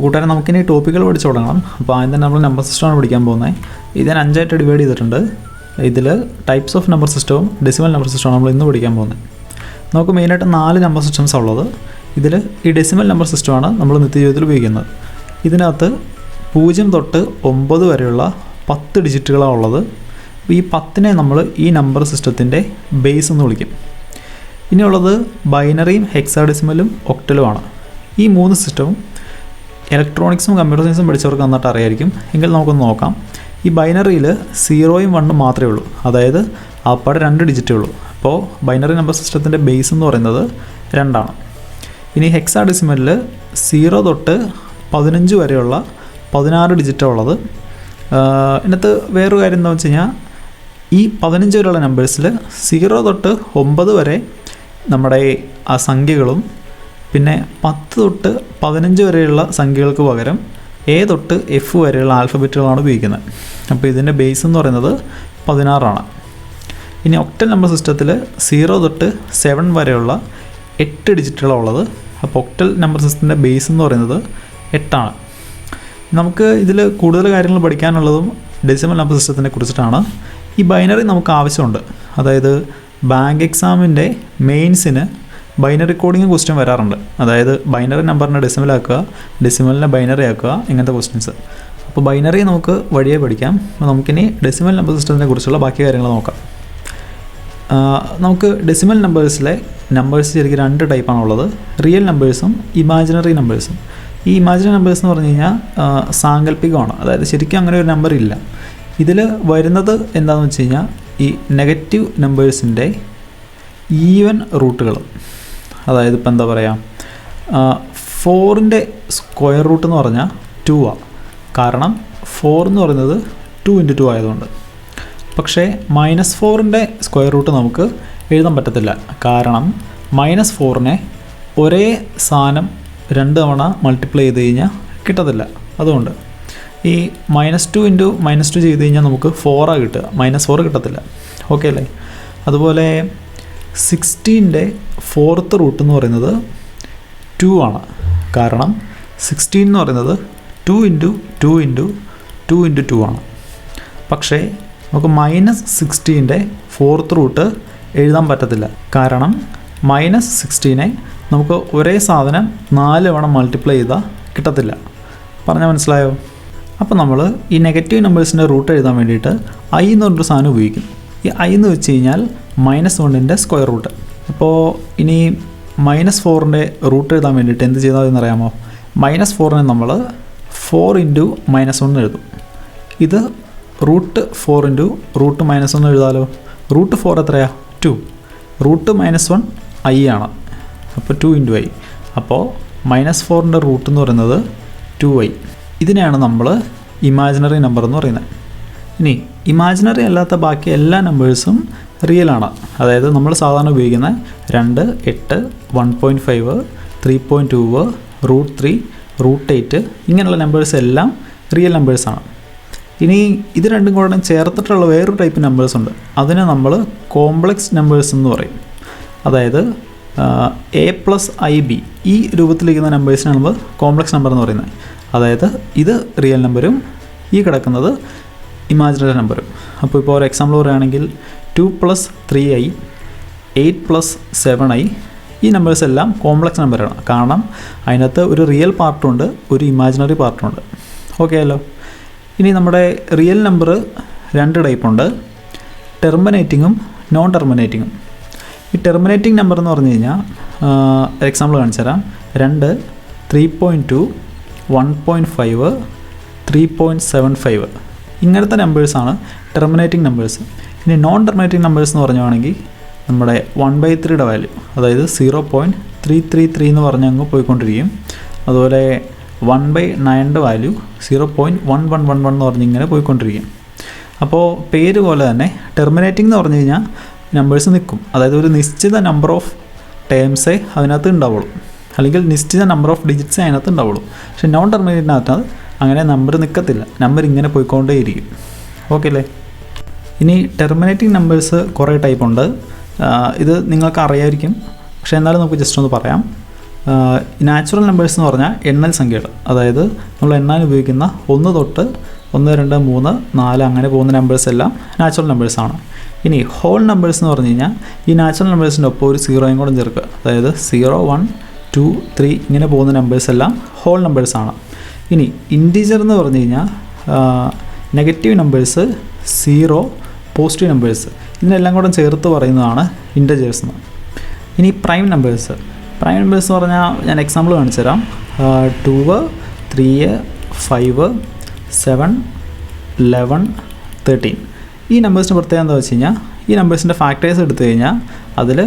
കൂട്ടുകാരെ നമുക്കിനി ടോപ്പിക്കുകൾ പഠിച്ചു തുടങ്ങണം. അപ്പോൾ ആദ്യം തന്നെ നമ്മൾ നമ്പർ സിസ്റ്റമാണ് പഠിക്കാൻ പോകുന്നത്. ഇതിനെ 5ആയിട്ട് ഡിവൈഡ് ചെയ്തിട്ടുണ്ട്. ഇതിൽ ടൈപ്സ് ഓഫ് നമ്പർ സിസ്റ്റവും ഡെസിമൽ നമ്പർ സിസ്റ്റമാണ് നമ്മൾ ഇന്ന് പഠിക്കാൻ പോകുന്നത്. നമുക്ക് മെയിനായിട്ട് 4 നമ്പർ സിസ്റ്റംസ് ഉള്ളത്. ഇതിൽ ഈ ഡെസിമൽ നമ്പർ സിസ്റ്റമാണ് നമ്മൾ നിത്യജീവിതത്തിൽ ഉപയോഗിക്കുന്നത്. ഇതിനകത്ത് 0 തൊട്ട് 9 വരെയുള്ള 10 ഡിജിറ്റുകളാണ് ഉള്ളത്. ഈ 10നെ നമ്മൾ ഈ നമ്പർ സിസ്റ്റത്തിൻ്റെ ബേസ് എന്ന് വിളിക്കും. ഇനിയുള്ളത് ബൈനറിയും ഹെക്സാഡെസിമലും ഒക്ടലുമാണ്. ഈ 3 സിസ്റ്റവും ഇലക്ട്രോണിക്സും കമ്പ്യൂട്ടർ സയൻസും പഠിച്ചവർക്ക് നന്നായിട്ട് അറിയായിരിക്കും. എങ്കിൽ നമുക്കൊന്ന് നോക്കാം. ഈ ബൈനറിയിൽ 0ഉം 1ഉം മാത്രമേ ഉള്ളൂ, അതായത് ആപ്പാടെ 2 ഡിജിറ്റേ ഉള്ളൂ. അപ്പോൾ ബൈനറി നമ്പർ സിസ്റ്റത്തിൻ്റെ ബേസ് എന്ന് പറയുന്നത് 2ആണ്. ഇനി ഹെക്സാഡെസിമലിൽ 0 തൊട്ട് 15 വരെയുള്ള 16 ഡിജിറ്റാണ് ഉള്ളത്. ഇതിനകത്ത് വേറൊരു കാര്യം എന്താണെന്ന് വെച്ച് കഴിഞ്ഞാൽ ഈ 15 വരെയുള്ള നമ്പേഴ്സിൽ 0 തൊട്ട് 9 വരെ നമ്മുടെ ആ സംഖ്യകളും പിന്നെ 10 തൊട്ട് 15 വരെയുള്ള സംഖ്യകൾക്ക് പകരം A തൊട്ട് F വരെയുള്ള ആൽഫബറ്റുകളാണ് ഉപയോഗിക്കുന്നത്. അപ്പോൾ ഇതിൻ്റെ ബേസ് എന്ന് പറയുന്നത് 16ആണ്. ഇനി ഒക്ടൽ നമ്പർ സിസ്റ്റത്തിൽ 0 തൊട്ട് 7 വരെയുള്ള 8 ഡിജിറ്റുകളാണ് ഉള്ളത്. അപ്പോൾ ഒക്ടൽ നമ്പർ സിസ്റ്റത്തിൻ്റെ ബേസ് എന്ന് പറയുന്നത് 8ആണ്. നമുക്ക് ഇതിൽ കൂടുതൽ കാര്യങ്ങൾ പഠിക്കാനുള്ളതും ഡെസിമൽ നമ്പർ സിസ്റ്റത്തിനെ കുറിച്ചിട്ടാണ്. ഈ ബൈനറി നമുക്ക് ആവശ്യമുണ്ട്. അതായത് ബാങ്ക് എക്സാമിൻ്റെ മെയിൻസിന് ബൈനറി കോഡിങ് ക്വസ്റ്റ്യൻ വരാറുണ്ട്. അതായത് ബൈനറി നമ്പറിനെ ഡെസിമലാക്കുക, ഡെസിമലിനെ ബൈനറി ആക്കുക, ഇങ്ങനത്തെ ക്വസ്റ്റ്യൻസ്. അപ്പോൾ ബൈനറി നമുക്ക് വഴിയെ പഠിക്കാം. അപ്പോൾ നമുക്കിനി ഡെസിമൽ നമ്പർ സിസ്റ്റത്തിനെ കുറിച്ചുള്ള ബാക്കി കാര്യങ്ങൾ നോക്കാം. നമുക്ക് ഡെസിമൽ നമ്പേഴ്സ് ശരിക്കും 2 ടൈപ്പാണുള്ളത്. Real നമ്പേഴ്സും imaginary നമ്പേഴ്സും. ഈ ഇമാജിനറി നമ്പേഴ്സ് എന്ന് പറഞ്ഞു കഴിഞ്ഞാൽ സാങ്കല്പികമാണ്. അതായത് ശരിക്കും അങ്ങനെ ഒരു നമ്പർ ഇല്ല. ഇതിൽ വരുന്നത് എന്താണെന്ന് വെച്ച് കഴിഞ്ഞാൽ ഈ നെഗറ്റീവ് നമ്പേഴ്സിൻ്റെ ഈവൻ റൂട്ടുകൾ. അതായത് ഇപ്പോൾ എന്താ പറയുക, 4ൻ്റെ സ്ക്വയർ റൂട്ട് എന്ന് പറഞ്ഞാൽ 2ആണ്. കാരണം 4 എന്ന് പറയുന്നത് 2 × 2 ആയതുകൊണ്ട്. പക്ഷേ -4ൻ്റെ സ്ക്വയർ റൂട്ട് നമുക്ക് എഴുതാൻ പറ്റത്തില്ല. കാരണം -4നെ ഒരേ സാധനം 2 തവണ മൾട്ടിപ്ലൈ ചെയ്ത് കഴിഞ്ഞാൽ കിട്ടത്തില്ല. അതുകൊണ്ട് ഈ -2 × -2 ചെയ്ത് കഴിഞ്ഞാൽ നമുക്ക് 4 കിട്ടുക, -4 കിട്ടത്തില്ല. ഓക്കെ അല്ലേ? അതുപോലെ 16ൻ്റെ 4th റൂട്ട് എന്ന് പറയുന്നത് 2 ആണ്. കാരണം 16 എന്ന് പറയുന്നത് 2 × 2 × 2 × 2 ആണ്. പക്ഷേ നമുക്ക് -16ൻ്റെ 4th റൂട്ട് എഴുതാൻ പറ്റത്തില്ല. കാരണം -16നെ നമുക്ക് ഒരേ സാധനം 4 തവണ മൾട്ടിപ്ലൈ ചെയ്താൽ കിട്ടത്തില്ല. പറഞ്ഞാൽ മനസ്സിലായോ? അപ്പോൾ നമ്മൾ ഈ നെഗറ്റീവ് നമ്പേഴ്സിൻ്റെ റൂട്ട് എഴുതാൻ വേണ്ടിയിട്ട് I എന്ന് പറഞ്ഞൊരു സാധനം ഉപയോഗിക്കും. ഈ I എന്ന് വെച്ച് കഴിഞ്ഞാൽ -1ൻ്റെ സ്ക്വയർ റൂട്ട്. അപ്പോൾ ഇനി -4ൻ്റെ റൂട്ട് എഴുതാൻ വേണ്ടിയിട്ട് എന്ത് ചെയ്താൽ എന്നറിയാമോ? -4നെ നമ്മൾ 4 × -1 എഴുതും. ഇത് √4 × √-1 എഴുതാലോ. √4 എത്രയാണ്? 2. √-1 I ആണ്. അപ്പോൾ 2 × I. അപ്പോൾ -4ൻ്റെ റൂട്ട് എന്ന് പറയുന്നത് 2I. ഇതിനെയാണ് നമ്മൾ ഇമാജിനറി നമ്പർ എന്ന് പറയുന്നത്. ഇനി ഇമാജിനറി അല്ലാത്ത ബാക്കി എല്ലാ നമ്പേഴ്സും റിയലാണ്. അതായത് നമ്മൾ സാധാരണ ഉപയോഗിക്കുന്ന 2, 8, 1.5, 3.2, √3, √8 ഇങ്ങനെയുള്ള നമ്പേഴ്സ് എല്ലാം റിയൽ നമ്പേഴ്സാണ്. ഇനി ഇത് രണ്ടും കൂടെ ചേർത്തിട്ടുള്ള വേറൊരു ടൈപ്പ് നമ്പേഴ്സ് ഉണ്ട്. അതിനെ നമ്മൾ കോംപ്ലക്സ് നമ്പേഴ്സ് എന്ന് പറയും. അതായത് A+IB ഈ രൂപത്തിലിരിക്കുന്ന നമ്പേഴ്സിനാണ് നമ്മൾ കോംപ്ലക്സ് നമ്പർ എന്ന് പറയുന്നത്. അതായത് ഇത് റിയൽ നമ്പറും ഈ കിടക്കുന്നത് ഇമാജിനറി നമ്പറും. അപ്പോൾ ഇപ്പോൾ ഒരു എക്സാമ്പിൾ പറയുകയാണെങ്കിൽ 2 + 3I, 8 + 7I ഈ നമ്പേഴ്സ് എല്ലാം കോംപ്ലക്സ് നമ്പറാണ്. കാരണം അതിനകത്ത് ഒരു റിയൽ പാർട്ടുണ്ട്, ഒരു ഇമാജിനറി പാർട്ടുണ്ട്. ഓക്കെ അല്ലോ? ഇനി നമ്മുടെ റിയൽ നമ്പർ 2 ടൈപ്പുണ്ട്, ടെർമിനേറ്റിങ്ങും നോൺ ടെർമിനേറ്റിങ്ങും. ഈ ടെർമിനേറ്റിംഗ് നമ്പർ എന്ന് പറഞ്ഞു കഴിഞ്ഞാൽ എക്സാമ്പിൾ കാണിച്ചു തരാം. 2, 3.2, 1.5, 3.75 ഇങ്ങനത്തെ നമ്പേഴ്സാണ് ടെർമിനേറ്റിംഗ് നമ്പേഴ്സ്. ഇനി നോൺ ടെർമിനേറ്റിംഗ് നമ്പേഴ്സ് എന്ന് പറയുകയാണെങ്കിൽ നമ്മുടെ 1/3യുടെ വാല്യൂ, അതായത് 0.333 എന്ന് പറഞ്ഞ് അങ്ങ് പോയിക്കൊണ്ടിരിക്കും. അതുപോലെ 1/9ൻ്റെ വാല്യൂ 0.1111 എന്ന് പറഞ്ഞ് ഇങ്ങനെ പോയിക്കൊണ്ടിരിക്കും. അപ്പോൾ പേര് പോലെ തന്നെ ടെർമിനേറ്റിംഗ് എന്ന് പറഞ്ഞു കഴിഞ്ഞാൽ നമ്പേഴ്സ് നിൽക്കും. അതായത് ഒരു നിശ്ചിത നമ്പർ ഓഫ് ടേംസേ അതിനകത്ത് ഉണ്ടാവുള്ളൂ, അല്ലെങ്കിൽ നിശ്ചിത നമ്പർ ഓഫ് ഡിജിറ്റ്സേ അതിനകത്ത് ഉണ്ടാവുള്ളൂ. പക്ഷേ നോൺ ടെർമിനേറ്റിനകത്ത് അങ്ങനെ നമ്പർ നിൽക്കത്തില്ല, നമ്പർ ഇങ്ങനെ പോയിക്കൊണ്ടേയിരിക്കും. ഓക്കെ അല്ലേ? ഇനി ടെർമിനേറ്റിംഗ് നമ്പേഴ്സ് കുറേ ടൈപ്പുണ്ട്. ഇത് നിങ്ങൾക്ക് അറിയായിരിക്കും, പക്ഷേ എന്നാലും നമുക്ക് ജസ്റ്റ് ഒന്ന് പറയാം. നാച്ചുറൽ നമ്പേഴ്സ് എന്ന് പറഞ്ഞാൽ എണ്ണൽ സംഖ്യകൾ, അതായത് നമ്മൾ എണ്ണാൻ ഉപയോഗിക്കുന്ന 1 തൊട്ട് 1, 2, 3, 4 അങ്ങനെ പോകുന്ന നമ്പേഴ്സ് എല്ലാം നാച്ചുറൽ നമ്പേഴ്സാണ്. ഇനി ഹോൾ നമ്പേഴ്സ് എന്ന് പറഞ്ഞു കഴിഞ്ഞാൽ ഈ നാച്ചുറൽ നമ്പേഴ്സിൻ്റെ ഒപ്പം ഒരു 0യും കൂടെ ചേർക്കുക, അതായത് 0, 1, 2, 3 ഇങ്ങനെ പോകുന്ന നമ്പേഴ്സ് എല്ലാം ഹോൾ നമ്പേഴ്സാണ്. ഇനി ഇൻറ്റീജർ എന്ന് പറഞ്ഞു കഴിഞ്ഞാൽ നെഗറ്റീവ് നമ്പേഴ്സ്, 0, പോസിറ്റീവ് നമ്പേഴ്സ് ഇതിനെല്ലാം കൂടെ ചേർത്ത് പറയുന്നതാണ് ഇൻറ്റജേഴ്സ് എന്ന്. ഇനി പ്രൈം നമ്പേഴ്സ് എന്ന് പറഞ്ഞാൽ ഞാൻ എക്സാമ്പിൾ കാണിച്ചു തരാം. 2, 3, 5, 7, 11, 13 ഈ നമ്പേഴ്സിൻ്റെ പ്രത്യേകത എന്താ വെച്ച് കഴിഞ്ഞാൽ ഈ നമ്പേഴ്സിൻ്റെ ഫാക്ടേഴ്സ് എടുത്തു കഴിഞ്ഞാൽ അതിൽ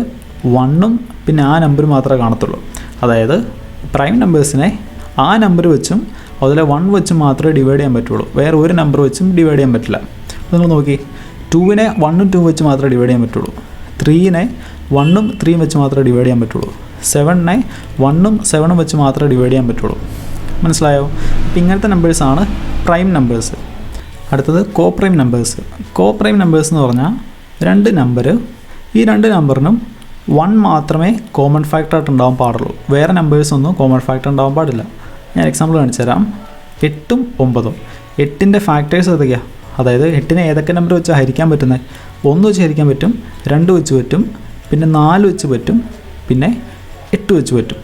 1ഉം പിന്നെ ആ നമ്പർ മാത്രമേ കാണത്തുള്ളൂ. അതായത് പ്രൈം നമ്പേഴ്സിനെ ആ നമ്പർ വെച്ചും അതിലെ 1 വെച്ചും മാത്രമേ ഡിവൈഡ് ചെയ്യാൻ പറ്റുള്ളൂ, വേറെ ഒരു നമ്പർ വെച്ചും ഡിവൈഡ് ചെയ്യാൻ പറ്റില്ല. നിങ്ങൾ നോക്കി, 2നെ 1ഉം 2 വെച്ച് മാത്രമേ ഡിവൈഡ് ചെയ്യാൻ പറ്റുള്ളൂ, 3നെ 1ഉം 3 വെച്ച് മാത്രമേ ഡിവൈഡ് ചെയ്യാൻ പറ്റുള്ളൂ, 7നെ 1ഉം 7ഉം വെച്ച് മാത്രമേ ഡിവൈഡ് ചെയ്യാൻ പറ്റുള്ളൂ. മനസ്സിലായോ? അപ്പോൾ ഇങ്ങനത്തെ നമ്പേഴ്സാണ് പ്രൈം നമ്പേഴ്സ്. അടുത്തത് കോപ്രൈം നമ്പേഴ്സ്. കോപ്രൈം നമ്പേഴ്സ് എന്ന് പറഞ്ഞാൽ ഈ രണ്ട് നമ്പറിനും 1 മാത്രമേ കോമൺ ഫാക്ടറായിട്ട് ഉണ്ടാവാൻ പാടുള്ളൂ, വേറെ നമ്പേഴ്സൊന്നും കോമൺ ഫാക്ടർ ഉണ്ടാവാൻ പാടില്ല. ഞാൻ എക്സാമ്പിൾ കാണിച്ചു തരാം. 8ഉം 9ഉം 8ൻ്റെ ഫാക്ടേഴ്സ് ഏതൊക്കെയാണ്? അതായത് 8നെ ഏതൊക്കെ നമ്പർ വെച്ച് ഹരിക്കാൻ പറ്റുന്നത്? 1 വെച്ച് ഹരിക്കാൻ പറ്റും, 2 വെച്ച് പറ്റും, പിന്നെ 4 വെച്ച് പറ്റും, പിന്നെ 8 വെച്ച് പറ്റും.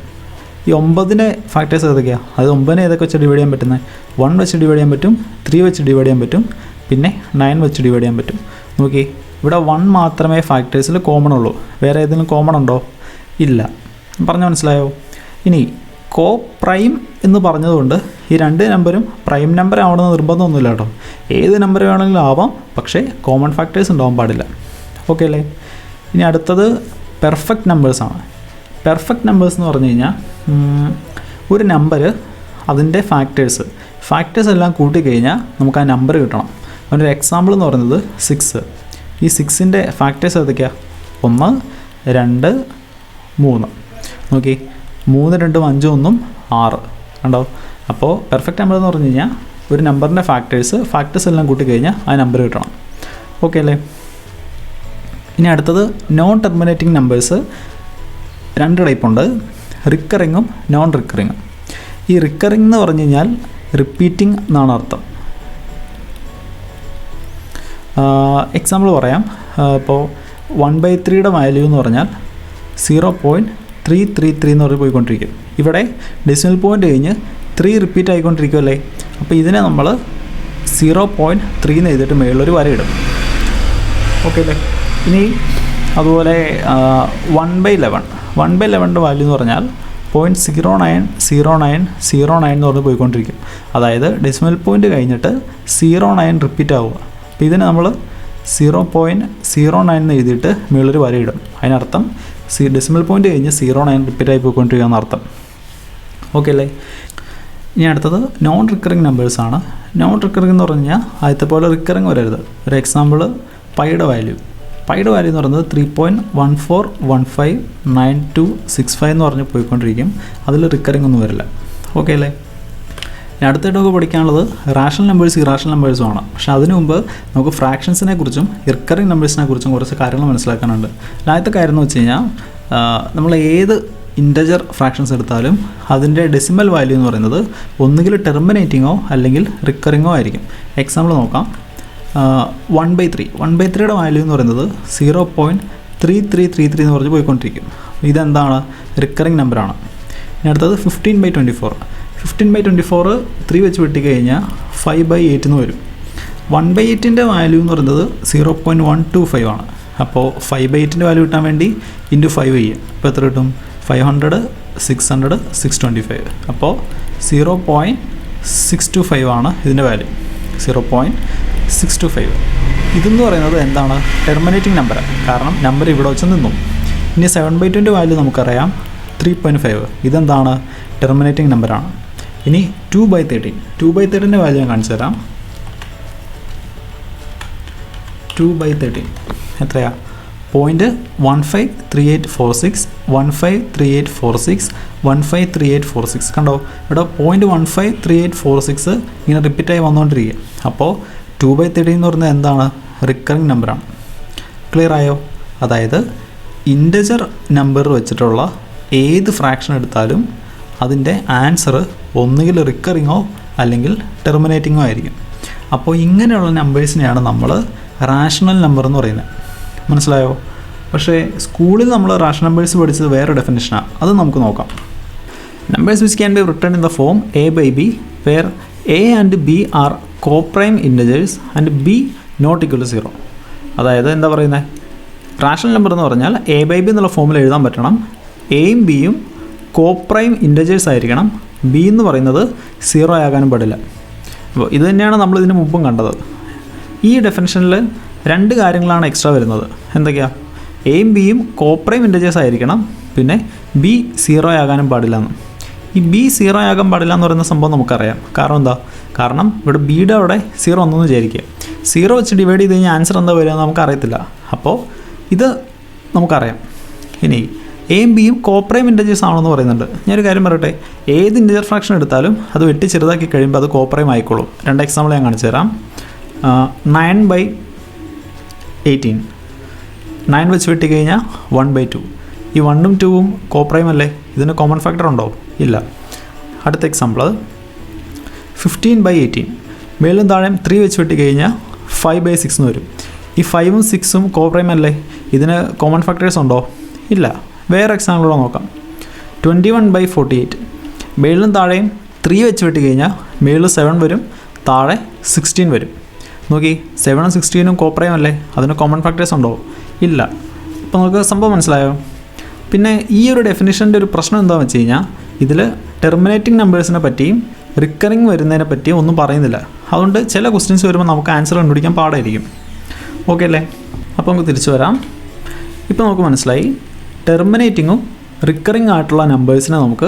ഈ 9ൻ്റെ ഫാക്ടേഴ്സ് ഏതൊക്കെയാണ്? അത് 9നെ ഏതൊക്കെ വെച്ച് ഡിവൈഡ് ചെയ്യാൻ പറ്റുന്നത്? 1 വെച്ച് ഡിവൈഡ് ചെയ്യാൻ പറ്റും, 3 വെച്ച് ഡിവൈഡ് ചെയ്യാൻ പറ്റും, പിന്നെ 9 വെച്ച് ഡിവൈഡ് ചെയ്യാൻ പറ്റും. നോക്കി, ഇവിടെ 1 മാത്രമേ ഫാക്ടേഴ്സിൽ കോമൺ ഉള്ളൂ, വേറെ ഏതെങ്കിലും കോമൺ ഉണ്ടോ? ഇല്ല. പറഞ്ഞാൽ മനസ്സിലായോ? ഇനി കോ പ്രൈം എന്ന് പറഞ്ഞതുകൊണ്ട് ഈ രണ്ട് നമ്പറും പ്രൈം നമ്പർ ആവണമെന്ന് നിർബന്ധമൊന്നുമില്ല കേട്ടോ, ഏത് നമ്പർ വേണമെങ്കിലും ആവാം, പക്ഷേ കോമൺ ഫാക്ടേഴ്സ് ഉണ്ടാവാൻ പാടില്ല. ഓക്കെ അല്ലേ? ഇനി അടുത്തത് പെർഫെക്റ്റ് നമ്പേഴ്സാണ്. പെർഫെക്റ്റ് നമ്പേഴ്സ് എന്ന് പറഞ്ഞു കഴിഞ്ഞാൽ ഒരു നമ്പർ അതിൻ്റെ ഫാക്ടേഴ്സ് എല്ലാം കൂട്ടിക്കഴിഞ്ഞാൽ നമുക്ക് ആ നമ്പർ കിട്ടണം. അതിനൊരു എക്സാമ്പിൾ എന്ന് പറയുന്നത് 6. ഈ 6ൻ്റെ ഫാക്ടേഴ്സ് ഏതൊക്കെയാണ്? 1, 2, 3. നോക്കി, 3, 2, 5, 1, 6 കണ്ടോ? അപ്പോൾ പെർഫെക്റ്റ് നമ്പർ എന്ന് പറഞ്ഞു കഴിഞ്ഞാൽ ഒരു നമ്പറിൻ്റെ ഫാക്ടേഴ്സ് എല്ലാം കൂട്ടിക്കഴിഞ്ഞാൽ ആ നമ്പർ കിട്ടണം. ഓക്കെ അല്ലേ? ഇനി അടുത്തത് നോൺ ടെർമിനേറ്റിംഗ് നമ്പേഴ്സ്. 2 ടൈപ്പുണ്ട്, റിക്കറിങ്ങും നോൺ റിക്കറിങ്ങും. ഈ റിക്കറിങ് എന്ന് പറഞ്ഞു കഴിഞ്ഞാൽ റിപ്പീറ്റിംഗ് എന്നാണ് അർത്ഥം. എക്സാമ്പിൾ പറയാം. ഇപ്പോൾ 1/3യുടെ വാല്യൂ എന്ന് പറഞ്ഞാൽ 0.333 എന്ന് പറഞ്ഞ് പോയിക്കൊണ്ടിരിക്കും. ഇവിടെ ഡെസിമൽ പോയിൻ്റ് കഴിഞ്ഞ് 3 റിപ്പീറ്റ് ആയിക്കൊണ്ടിരിക്കുമല്ലേ? അപ്പോൾ ഇതിനെ നമ്മൾ 0.3 എന്ന് എഴുതിയിട്ട് മേളിലൊരു വര ഇടും. ഓക്കെ അല്ലേ? ഇനി അതുപോലെ 1/11ൻ്റെ വാല്യൂ എന്ന് പറഞ്ഞാൽ 0.090909 എന്ന് പറഞ്ഞ് പോയിക്കൊണ്ടിരിക്കും. അതായത് ഡെസിമൽ പോയിൻ്റ് കഴിഞ്ഞിട്ട് 09 റിപ്പീറ്റ് ആവുക. അപ്പോൾ ഇതിന് നമ്മൾ 0.09 എന്ന് എഴുതിയിട്ട് മേളൊരു വര ഇടും. അതിനർത്ഥം ഡെസിമൽ പോയിൻ്റ് കഴിഞ്ഞ് 09 റിപ്പീറ്റ് ആയി പോയിക്കൊണ്ടിരിക്കുക എന്നർത്ഥം. ഓക്കെ അല്ലേ? ഇനി അടുത്തത് നോൺ റിക്കറിങ് നമ്പേഴ്സാണ്. നോൺ റിക്കറിങ് എന്ന് പറഞ്ഞു കഴിഞ്ഞാൽ ആദ്യത്തെ പോലെ റിക്കറിങ് വരരുത്. ഒരു എക്സാമ്പിൾ പൈയുടെ വാല്യൂ എന്ന് പറയുന്നത് 3.14159265 എന്ന് പറഞ്ഞ് പോയിക്കൊണ്ടിരിക്കും. അതിൽ റിക്കറിങ് ഒന്നും വരില്ല. ഓക്കെ അല്ലേ? ഇനി അടുത്തായിട്ടൊക്കെ പഠിക്കാനുള്ളത് റാഷണൽ നമ്പേഴ്സ്, ഇറാഷണൽ നമ്പേഴ്സുമാണ്. പക്ഷേ അതിനു മുമ്പ് നമുക്ക് ഫ്രാക്ഷൻസിനെ കുറിച്ചും റിക്കറിങ് നമ്പേഴ്സിനെ കുറിച്ചും കുറച്ച് കാര്യങ്ങൾ മനസ്സിലാക്കാനുണ്ട്. ആദ്യത്തെ കാര്യം എന്ന് വെച്ച് കഴിഞ്ഞാൽ നമ്മൾ ഏത് ഇൻറ്റജർ ഫ്രാക്ഷൻസ് എടുത്താലും അതിൻ്റെ ഡെസിമൽ വാല്യൂ എന്ന് പറയുന്നത് ഒന്നുകിൽ ടെർമിനേറ്റിങ്ങോ അല്ലെങ്കിൽ റിക്കറിങ്ങോ ആയിരിക്കും. എക്സാമ്പിൾ നോക്കാം. 1/3യുടെ വാല്യൂ എന്ന് പറയുന്നത് 0.3333 എന്ന് പറഞ്ഞ് പോയിക്കൊണ്ടിരിക്കും. ഇതെന്താണ്? റിക്കറിങ് നമ്പറാണ്. ഇനി അടുത്തത് 15/24 3 വെച്ച് വെട്ടിക്കഴിഞ്ഞാൽ 5/8 എന്ന് വരും. 1/8ൻ്റെ വാല്യൂ എന്ന് പറയുന്നത് 0.125 ആണ്. അപ്പോൾ 5/8ൻ്റെ വാല്യൂ കിട്ടാൻ വേണ്ടി ഇൻറ്റു 5 ചെയ്യുക. അപ്പോൾ എത്ര കിട്ടും? 500, 600, 625. അപ്പോൾ 0.625 ആണ് ഇതിൻ്റെ വാല്യൂ. 0.625. ഇതെന്ന് പറയുന്നത് എന്താണ്? ടെർമിനേറ്റിംഗ് നമ്പറാണ്. കാരണം നമ്പർ ഇവിടെ വെച്ച് നിന്നു. ഇനി 7/2ൻ്റെ വാല്യൂ നമുക്കറിയാം 3.5. ഇതെന്താണ്? ടെർമിനേറ്റിംഗ് നമ്പറാണ്. ഇനി 2/13ൻ്റെ വാല്യൂ ഞാൻ കാണിച്ചു തരാം. 2/13 എത്രയാ? 0.153846, 153846, 153846. കണ്ടോ? ഇവിടെ 0.153846 ഇങ്ങനെ റിപ്പീറ്റായി വന്നുകൊണ്ടിരിക്കുക. അപ്പോൾ 2/13 എന്ന് പറയുന്നത് എന്താണ്? റിക്കറിങ് നമ്പറാണ്. ക്ലിയർ ആയോ? അതായത് ഇൻറ്റജർ നമ്പർ വെച്ചിട്ടുള്ള ഏത് ഫ്രാക്ഷൻ എടുത്താലും അതിൻ്റെ ആൻസർ ഒന്നുകിൽ റിക്കറിങ്ങോ അല്ലെങ്കിൽ ടെർമിനേറ്റിങ്ങോ ആയിരിക്കും. അപ്പോൾ ഇങ്ങനെയുള്ള നമ്പേഴ്സിനെയാണ് നമ്മൾ റാഷണൽ നമ്പർ എന്ന് പറയുന്നത്. മനസ്സിലായോ? പക്ഷേ സ്കൂളിൽ നമ്മൾ റാഷണൽ നമ്പേഴ്സ് പഠിച്ചത് വേറെ ഡെഫിനിഷനാണ്. അത് നമുക്ക് നോക്കാം. Numbers which can be return in the form a by b where a and b are co-prime integers and b not equal to 0. അതായത് എന്താ പറയുന്നത്, റാഷണൽ നമ്പർ എന്ന് പറഞ്ഞാൽ a by b എന്നുള്ള ഫോമിൽ എഴുതാൻ പറ്റണം. എയും ബിയും കോപ്രൈം ഇൻറ്റജേഴ്സ് ആയിരിക്കണം. ബി എന്ന് പറയുന്നത് 0 ആകാനും പാടില്ല. അപ്പോൾ ഇത് തന്നെയാണ് നമ്മൾ ഇതിന് മുമ്പും കണ്ടത്. ഈ ഡെഫിനിഷനിൽ 2 കാര്യങ്ങളാണ് എക്സ്ട്രാ വരുന്നത്. എന്തൊക്കെയാണ്? എയും ബിയും കോപ്രൈം ഇൻറ്റജേഴ്സ് ആയിരിക്കണം, പിന്നെ ബി 0 ആകാനും പാടില്ല എന്ന്. ഈ ബി 0 ആകാൻ പാടില്ല എന്ന് പറയുന്ന സംഭവം നമുക്കറിയാം. കാരണം എന്താ? കാരണം ഇവിടെ ബിയുടെ അവിടെ 0 ഒന്നെന്ന് വിചാരിക്കുക. 0 വെച്ച് ഡിവൈഡ് ചെയ്ത് കഴിഞ്ഞാൽ ആൻസർ എന്താ വരിക എന്ന് നമുക്കറിയത്തില്ല. അപ്പോൾ ഇത് നമുക്കറിയാം. ഇനി എയും ബിയും കോപ്രൈം ഇൻറ്റജേഴ്സ് ആണെന്ന് പറയുന്നുണ്ട്. ഞാനൊരു കാര്യം പറയട്ടെ, ഏത് ഇൻറ്റജർ ഫ്രാക്ഷൻ എടുത്താലും അത് വെട്ടി ചെറുതാക്കി കഴിയുമ്പോൾ അത് കോപ്രൈം ആയിക്കോളും. 2 എക്സാമ്പിൾ ഞാൻ കാണിച്ചു തരാം. 9/18 9 വെച്ച് വെട്ടി കഴിഞ്ഞാൽ 1/2. ഈ 1ഉം 2ഉം കോപ്രൈം അല്ലേ? ഇതിന് കോമൺ ഫാക്ടർ ഉണ്ടോ? ഇല്ല. അടുത്ത എക്സാമ്പിൾ 15/18 മേലും താഴെയും 3 വെച്ച് വെട്ടി കഴിഞ്ഞാൽ 5/6 എന്ന് വരും. ഈ 5ഉം 6ഉം കോപ്രൈം അല്ലേ? ഇതിന് കോമൺ ഫാക്ടേഴ്സ് ഉണ്ടോ? ഇല്ല. വേറെ എക്സാമ്പിളൂടെ നോക്കാം. 21/48 മേളിലും താഴെയും 3 വെച്ച് വെട്ടി കഴിഞ്ഞാൽ മേളിൽ 7 വരും, താഴെ 16 വരും. നോക്കി, 7ഉം 16ഉം കോപ്രൈം അല്ലേ? അതിന് കോമൺ ഫാക്ടേഴ്സ് ഉണ്ടോ? ഇല്ല. അപ്പോൾ നമുക്ക് സംഭവം മനസ്സിലായോ? പിന്നെ ഈ ഒരു ഡെഫിനിഷൻ്റെ ഒരു പ്രശ്നം എന്താണെന്ന് വെച്ച് കഴിഞ്ഞാൽ ഇതിൽ ടെർമിനേറ്റിംഗ് നമ്പേഴ്സിനെ പറ്റിയും റിക്കറിങ് വരുന്നതിനെ പറ്റിയും ഒന്നും പറയുന്നില്ല. അതുകൊണ്ട് ചില ക്വസ്റ്റ്യൻസ് വരുമ്പോൾ നമുക്ക് ആൻസർ കണ്ടുപിടിക്കാൻ പാടായിരിക്കും. ഓക്കെ അല്ലേ? അപ്പോൾ നമുക്ക് തിരിച്ചു വരാം. ഇപ്പോൾ നമുക്ക് മനസ്സിലായി, ടെർമിനേറ്റിങ്ങും റിക്കറിങ് ആയിട്ടുള്ള നമ്പേഴ്സിനെ നമുക്ക്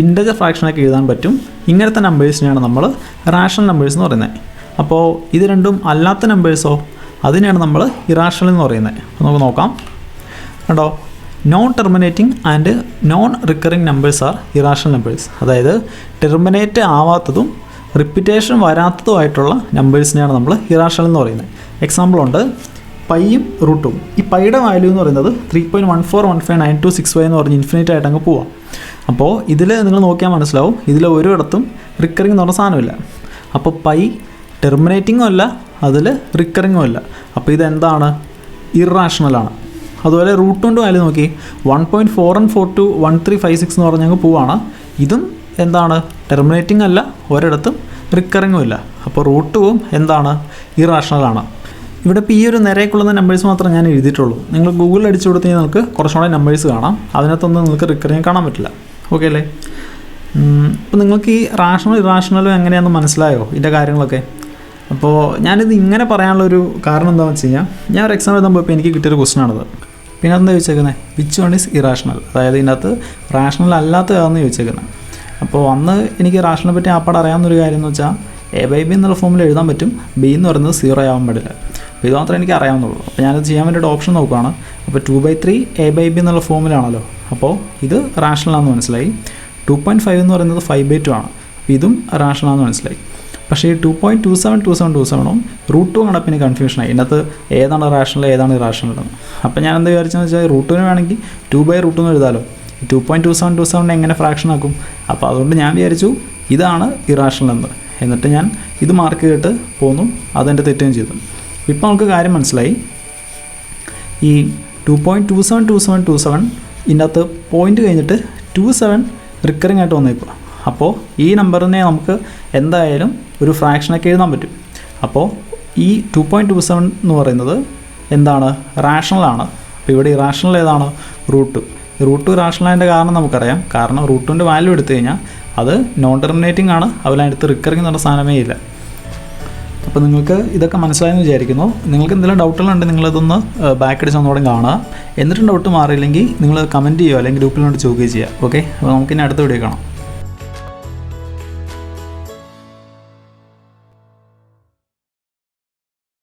ഇൻറ്റജർ ഫ്രാക്ഷനൊക്കെ എഴുതാൻ പറ്റും. ഇങ്ങനത്തെ നമ്പേഴ്സിനെയാണ് നമ്മൾ റാഷണൽ നമ്പേഴ്സ് എന്ന് പറയുന്നത്. അപ്പോൾ ഇത് രണ്ടും അല്ലാത്ത നമ്പേഴ്സോ അതിനെയാണ് നമ്മൾ ഇറാഷണൽ എന്ന് പറയുന്നത്. അപ്പോൾ നമുക്ക് നോക്കാം. കേട്ടോ, non terminating and non recurring numbers are irrational numbers. അതായത് ടെർമിനേറ്റ് ആവാത്തതും റിപ്പീറ്റേഷൻ വരാത്തതുമായിട്ടുള്ള നമ്പേഴ്സിനെയാണ് നമ്മൾ ഇറാഷണൽ എന്ന് പറയുന്നത്. എക്സാമ്പിൾ ഉണ്ട്, പൈയും റൂട്ടും. ഈ പൈയുടെ വാല്യൂ എന്ന് പറയുന്നത് 3.14159265 എന്ന് പറഞ്ഞ് ഇൻഫിനിറ്റ് ആയിട്ട് അങ്ങ് പോവാം. അപ്പോൾ ഇതിൽ നിങ്ങൾ നോക്കിയാൽ മനസ്സിലാവും, ഇതിൽ ഒരിടത്തും റിക്കറിങ് എന്ന് പറഞ്ഞ സാധനമില്ല. അപ്പോൾ പൈ ടെർമിനേറ്റിങ്ങും അല്ല, അതിൽ റിക്കറിങ്ങും അല്ല. അപ്പോൾ ഇതെന്താണ്? ഇറാഷണലാണ്. അതുപോലെ റൂട്ടിൻ്റെ വാല്യൂ നോക്കി, 1.41421356 എന്ന് പറഞ്ഞ് അങ്ങ് പോവാണ്. ഇതും എന്താണ്? ടെർമിനേറ്റിംഗ് അല്ല, ഒരിടത്തും റിക്കറിങ്ങും ഇല്ല. അപ്പോൾ റൂട്ടും എന്താണ്? ഇറാഷണലാണ്. ഇവിടെ ഇപ്പോൾ ഈ ഒരു നിരയ്ക്കുള്ള നമ്പേഴ്സ് മാത്രമേ ഞാൻ എഴുതിയിട്ടുള്ളൂ. നിങ്ങൾ ഗൂഗിളിൽ അടിച്ചു കൊടുത്തു കഴിഞ്ഞാൽ നിങ്ങൾക്ക് കുറച്ചുകൂടെ നമ്പേഴ്സ് കാണാം. അതിനകത്തൊന്നും നിങ്ങൾക്ക് റിക്കറിങ് കാണാൻ പറ്റില്ല. ഓക്കെ അല്ലേ? അപ്പോൾ നിങ്ങൾക്ക് ഈ റാഷണൽ ഇറാഷണലും എങ്ങനെയാണെന്ന് മനസ്സിലായോ ഇതിൻ്റെ കാര്യങ്ങളൊക്കെ? അപ്പോൾ ഞാനിത് ഇങ്ങനെ പറയാനുള്ളൊരു കാരണം എന്താണെന്ന് വെച്ച് കഴിഞ്ഞാൽ, ഞാൻ ഒരു എക്സാം എഴുതുമ്പോൾ ഇപ്പോൾ എനിക്ക് കിട്ടിയൊരു ക്വസ്റ്റനാണത്. പിന്നെ അതെന്താ ചോദിച്ചേക്കുന്നത്? വിച്ച് വൺ ഈസ് ഇറാഷണൽ, അതായത് ഇതിനകത്ത് റാഷണൽ അല്ലാത്തതാണെന്ന് ചോദിച്ചേക്കുന്നത്. അപ്പോൾ അന്ന് എനിക്ക് റാഷണലെ പറ്റി ആപ്പാട് അറിയാവുന്നൊരു കാര്യം എന്ന് വെച്ചാൽ a/b എന്നുള്ള ഫോമിൽ എഴുതാൻ പറ്റും, ബി എന്ന് പറയുന്നത് 0 ആവാൻ പാടില്ല. അപ്പോൾ ഇത് മാത്രമേ എനിക്ക് അറിയാവുന്നുള്ളൂ. അപ്പോൾ ഞാനത് ചെയ്യാൻ വേണ്ടിയിട്ട് ഓപ്ഷൻ നോക്കുകയാണ്. അപ്പോൾ 2/3 a/b എന്നുള്ള ഫോമിലാണല്ലോ. അപ്പോൾ ഇത് റാഷണലാണെന്ന് മനസ്സിലായി. 2.5 എന്ന് പറയുന്നത് 5/2 ആണ്. അപ്പോൾ ഇതും റാഷണലാണെന്ന് മനസ്സിലായി. പക്ഷേ ഈ 2.272727 റൂട്ടും കണ്ടപ്പോൾ എനിക്ക് കൺഫ്യൂഷനായി. ഇതിനകത്ത് ഏതാണ് റാഷണൽ ഏതാണ് ഇറാഷണൽ എന്ന്. അപ്പോൾ ഞാൻ എന്താ വിചാരിച്ചെന്ന് വെച്ചാൽ റൂട്ടിന് വേണമെങ്കിൽ 2/√2 എന്ന് എഴുതാമല്ലോ. 2.2727 എങ്ങനെ ഫ്രാക്ഷൻ ആക്കും? അപ്പോൾ അതുകൊണ്ട് ഞാൻ വിചാരിച്ചു ഇതാണ് ഇറാഷണൽ എന്ന്. എന്നിട്ട് ഞാൻ ഇത് മാർക്ക് ചെയ്തിട്ട് പോന്നു, അതെൻ്റെ തെറ്റുകയും ചെയ്തു. ഇപ്പോൾ നമുക്ക് കാര്യം മനസ്സിലായി. ഈ 2.272727 ഇതിനകത്ത് പോയിൻ്റ് കഴിഞ്ഞിട്ട് 27 റിക്കറിങ് ആയിട്ട് വന്നേക്കുക. അപ്പോൾ ഈ നമ്പറിനെ നമുക്ക് എന്തായാലും ഒരു ഫ്രാക്ഷനൊക്കെ എഴുതാൻ പറ്റും. അപ്പോൾ ഈ 2.27 എന്ന് പറയുന്നത് എന്താണ്? റാഷണലാണ്. അപ്പോൾ ഇവിടെ ഇറാഷണൽ ഏതാണ്? റൂട്ട് റാഷണലായതിൻ്റെ കാരണം നമുക്കറിയാം. കാരണം റൂട്ടിൻ്റെ വാല്യൂ എടുത്തു കഴിഞ്ഞാൽ അത് നോൺ ടെർമിനേറ്റിംഗ് ആണ്, അതിനടുത്ത് റിക്കറിങ് എന്നുള്ള സാധനമേ ഇല്ല. അപ്പോൾ നിങ്ങൾക്ക് ഇതൊക്കെ മനസ്സിലായെന്ന് വിചാരിക്കുന്നു. നിങ്ങൾക്ക് എന്തെങ്കിലും ഡൗട്ടുകളുണ്ടെങ്കിൽ നിങ്ങളിതൊന്ന് ബാക്ക് അടിച്ച് ഒന്നുകൂടെ കാണുക. എന്നിട്ടും ഡൗട്ട് മാറിയില്ലെങ്കിൽ നിങ്ങൾ കമൻറ്റ് ചെയ്യുക അല്ലെങ്കിൽ ഗ്രൂപ്പിൽ കൊണ്ട് ചോദിക്കുകയും ചെയ്യുക. ഓക്കെ, അപ്പോൾ നമുക്കിനി അടുത്ത വീഡിയോ കാണാം.